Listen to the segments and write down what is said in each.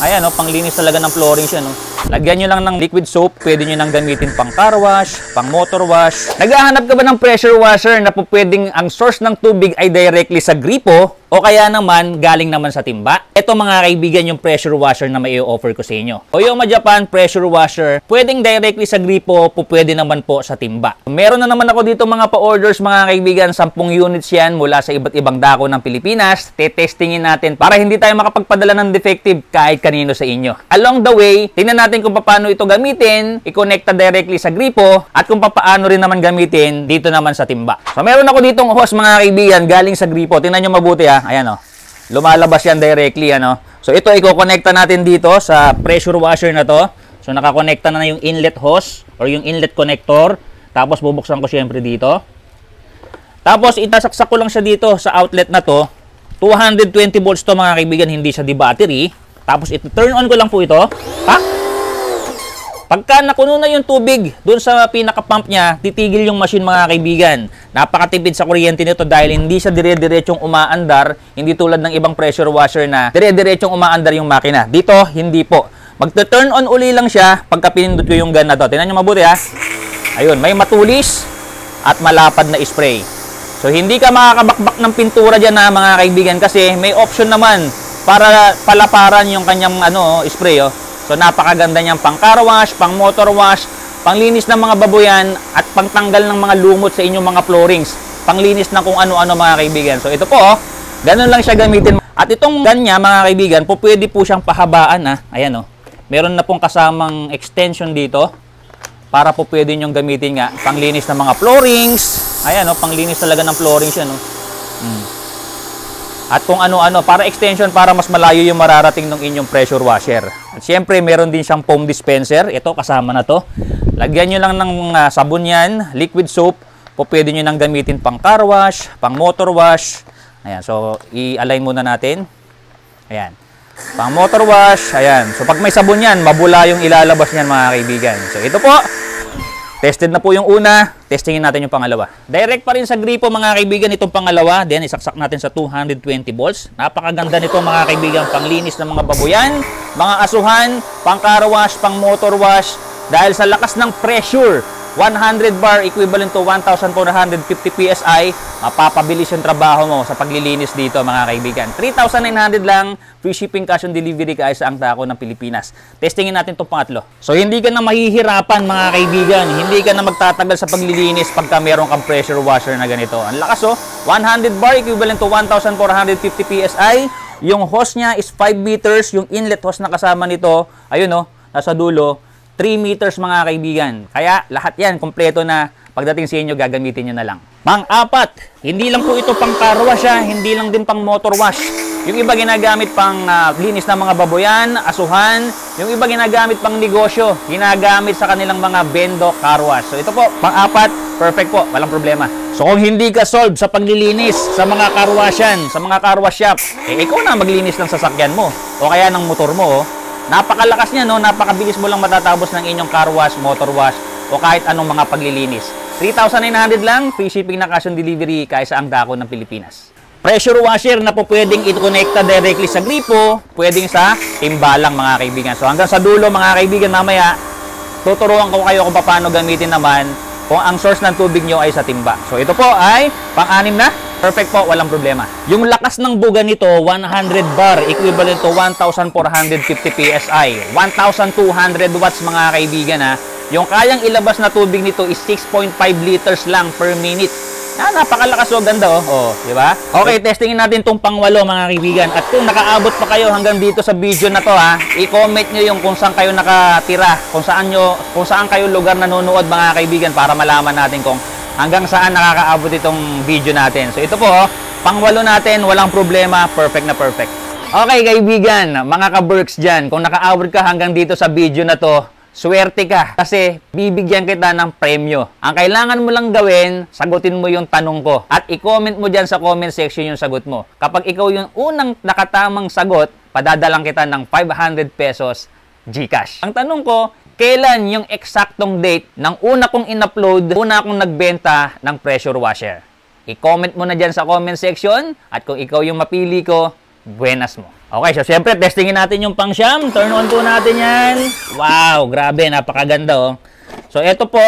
Ayan, no, panglinis talaga ng flooring siya, no. Lagyan nyo lang ng liquid soap, pwede nyo nang gamitin pang car wash, pang motor wash. Naghahanap ka ba ng pressure washer na po pwedeng ang source ng tubig ay directly sa gripo o kaya naman galing naman sa timba? Ito mga kaibigan yung pressure washer na may i-offer ko sa inyo. Toyoma Japan pressure washer, pwedeng directly sa gripo, po pwede naman po sa timba. Meron na naman ako dito mga pa-orders mga kaibigan, 10 units yan mula sa iba't ibang dako ng Pilipinas. Tetestingin natin para hindi tayo makapagpadala ng defective kahit kanino sa inyo. Along the way, tingnan natin kung paano ito gamitin, i-connecta directly sa gripo, at kung paano rin naman gamitin dito naman sa timba. So meron ako ditong hose mga kaibigan galing sa gripo. Tingnan nyo mabuti ha. Ayan o. Lumalabas yan directly ano. So ito i-connecta natin dito sa pressure washer na to. So nakakonekta na yung inlet hose or yung inlet connector. Tapos bubuksan ko syempre dito. Tapos itasaksak ko lang siya dito sa outlet na to. 220 volts to mga kaibigan, hindi siya di battery. Tapos turn on ko lang po ito. Ha? Pagka nakuno na yung tubig doon sa pinaka-pump niya, titigil yung machine mga kaibigan. Napakatipid sa kuryente nito dahil hindi siya dire-diretsong umaandar, hindi tulad ng ibang pressure washer na dire-diretsong umaandar yung makina. Dito, hindi po. Magte-turn on uli lang siya pagka pinindot ko yung gun na to. Tingnan nyo mabuti ha. Ayun, may matulis at malapad na spray. So hindi ka makakabakbak ng pintura dyan na mga kaibigan kasi may option naman para palaparan yung kanyang spray oh. So napakaganda niyang pang car wash, pang motor wash, panglinis ng mga baboyan at pangtanggal ng mga lumot sa inyong mga floorings. Panglinis ng kung ano-ano mga kaibigan. So ito po oh, ganun lang siya gamitin. At itong gun niya mga kaibigan, po pwede po siyang pahabaan ha. Ayan oh. Meron na pong kasamang extension dito para po pwede niyong gamitin nga panglinis ng mga floorings. Ayan oh, panglinis talaga ng floorings yan oh. At kung ano-ano, para extension, para mas malayo yung mararating ng inyong pressure washer. At syempre, meron din siyang foam dispenser. Ito, kasama na to. Lagyan nyo lang ng sabon yan, liquid soap. Po pwede nyo nang gamitin pang car wash, pang motor wash. Ayan, so i-align muna natin. Ayan. Pang motor wash, ayan. So pag may sabon yan, mabula yung ilalabas niyan mga kaibigan. So ito po. Tested na po yung una, testingin natin yung pangalawa. Direct pa rin sa gripo mga kaibigan itong pangalawa. Then isaksak natin sa 220 volts. Napakaganda nito mga kaibigan, panglinis ng mga baboyan, mga asuhan, pang car wash, pang motor wash. Dahil sa lakas ng pressure, 100 bar equivalent to 1,450 PSI, mapapabilis yung trabaho mo sa paglilinis dito mga kaibigan. 3,900 lang, free shipping, cash on delivery kahit sa ang dako ng Pilipinas. Testingin natin itong pangatlo. So hindi ka na mahihirapan mga kaibigan, hindi ka na magtatagal sa paglilinis pagka meron kang pressure washer na ganito. Ang lakas oh, 100 bar equivalent to 1,450 PSI. Yung hose niya is 5 meters, yung inlet hose na kasama nito, ayun oh, nasa dulo, 3 meters mga kaibigan. Kaya lahat yan, kompleto na. Pagdating sa inyo, gagamitin nyo na lang. Pang-apat, hindi lang po ito pang car wash ha, hindi lang din pang motor wash. Yung iba ginagamit pang linis ng mga baboyan, asuhan. Yung iba ginagamit pang negosyo, ginagamit sa kanilang mga bendo car wash. So ito po, pang-apat, perfect po, walang problema. So kung hindi ka solved sa paglilinis sa mga car washan, sa mga car wash shop, ikaw na maglinis ng sasakyan mo o kaya ng motor mo oh. Napakalakas niya, no? Napakabilis mo lang matatapos ng inyong car wash, motor wash, o kahit anong mga paglilinis. 3,900 lang, free shipping na cash on delivery kahit sa ang dako ng Pilipinas. Pressure washer na po pwedeng i-connecta directly sa gripo, pwedeng sa timbalang mga kaibigan. So hanggang sa dulo mga kaibigan, mamaya, tuturuan ko kayo kung paano gamitin naman kung ang source ng tubig nyo ay sa timba. So ito po ay pang-anim na. Perfect po, walang problema. Yung lakas ng buga nito, 100 bar, equivalent to 1,450 PSI. 1,200 watts mga kaibigan ha. Yung kayang ilabas na tubig nito is 6.5 liters lang per minute. Napakalakas o ganda oh. Oh, di ba? Okay, testingin natin tong pang-8 mga kaibigan. At kung nakaabot pa kayo hanggang dito sa video na to ha, i-comment nyo yung kung saan kayo nakatira, kung saan kayo lugar nanonood mga kaibigan para malaman natin kung hanggang saan nakakaabot itong video natin. So ito po, pang-8 natin, walang problema, perfect na perfect. Okay kaibigan, mga ka-Berks dyan, kung nakaabot ka hanggang dito sa video na to, swerte ka kasi bibigyan kita ng premyo. Ang kailangan mo lang gawin, sagutin mo yung tanong ko at i-comment mo dyan sa comment section yung sagot mo. Kapag ikaw yung unang nakatamang sagot, padadalang kita ng 500 pesos GCash. Ang tanong ko, kailan yung eksaktong date ng una kong in-upload, una akong nagbenta ng pressure washer? I-comment mo na dyan sa comment section at kung ikaw yung mapili ko, buenas mo. Okay, so syempre, testingin natin yung pang-siyam. Turn on po natin yan. Wow, grabe, napakaganda oh. So, ito po,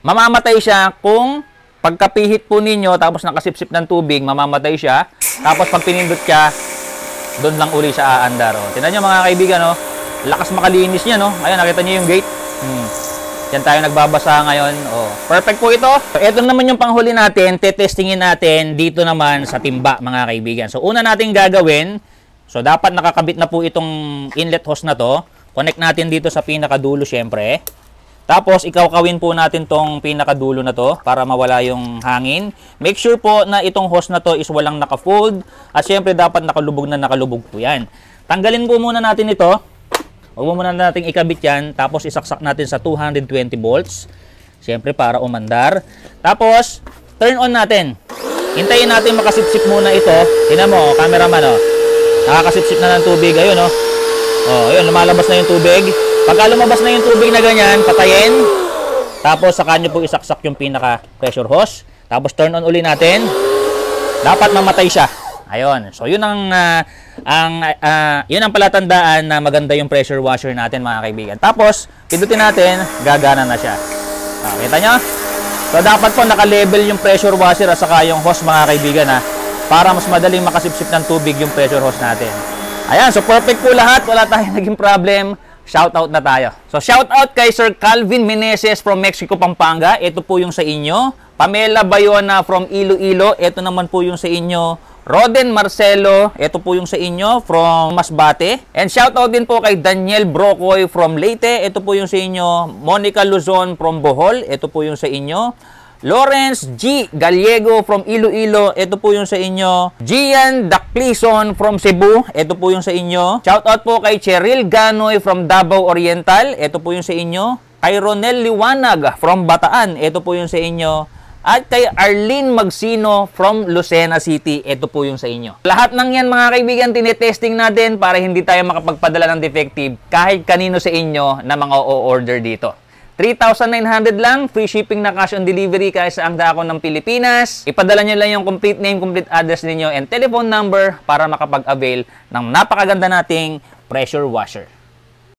mamamatay siya kung pagkapihit po ninyo, tapos nakasipsip ng tubig, mamamatay siya. Tapos, pag pinindot siya, doon lang uli siya aandar. Oh. Tingnan nyo mga kaibigan, oh. Lakas makalinis niya, no? Ayan, nakita nyo yung gate. Yan tayo nagbabasa ngayon. Oh, perfect po ito. So, ito naman yung panghuli natin. Tetestingin natin dito naman sa timba, mga kaibigan. So, una natin gagawin, so, dapat nakakabit na po itong inlet hose na to. Connect natin dito sa pinakadulo, syempre. Tapos, ikawkawin po natin tong pinakadulo na to para mawala yung hangin. Make sure po na itong hose na to is walang naka-fold. At syempre, dapat nakalubog na nakalubog po yan. Tanggalin po muna natin ito. Huwag mo muna natin ikabit yan. Tapos, isaksak natin sa 220 volts. Syempre, para umandar. Tapos, turn on natin. Hintayin natin makasipsip muna ito. Tingnan mo, cameraman, oh. Nakakasipsip na ng tubig. Ayun, oh. Oh, ayun, lumalabas na yung tubig. Pagka lumabas na yung tubig na ganyan, patayin. Tapos, saka nyo po isaksak yung pinaka-pressure hose. Tapos, turn on uli natin. Dapat mamatay siya. Ayun. So, yun ang palatandaan na maganda yung pressure washer natin, mga kaibigan. Tapos, pindutin natin, gagana na siya. Kita nyo? So, dapat po naka-level yung pressure washer at saka yung hose, mga kaibigan, ha, para mas madaling makasipsip ng tubig yung pressure hose natin. Ayan. So, perfect po lahat. Wala tayong naging problem. Shoutout na tayo. So, shoutout kay Sir Calvin Meneses from Mexico, Pampanga. Ito po yung sa inyo. Pamela Bayona from Iloilo. Ito naman po yung sa inyo. Roden Marcelo. Ito po yung sa inyo from Masbate. And shoutout din po kay Daniel Brocoy from Leyte. Ito po yung sa inyo. Monica Luzon from Bohol. Ito po yung sa inyo. Lawrence G. Gallego from Iloilo. Ito po yung sa inyo. Gian Daclison from Cebu. Ito po yung sa inyo. Shoutout po kay Cheryl Ganoy from Davao Oriental. Ito po yung sa inyo. Kay Ronel Liwanag from Bataan. Ito po yung sa inyo. At kay Arlene Magsino from Lucena City. Ito po yung sa inyo. Lahat ng yan, mga kaibigan, tinetesting natin para hindi tayo makapagpadala ng defective kahit kanino sa inyo na mga o-order dito. 3,900 lang, free shipping na cash on delivery kahit saang dako ng Pilipinas. Ipadala nyo lang yung complete name, complete address ninyo, and telephone number para makapag-avail ng napakaganda nating pressure washer.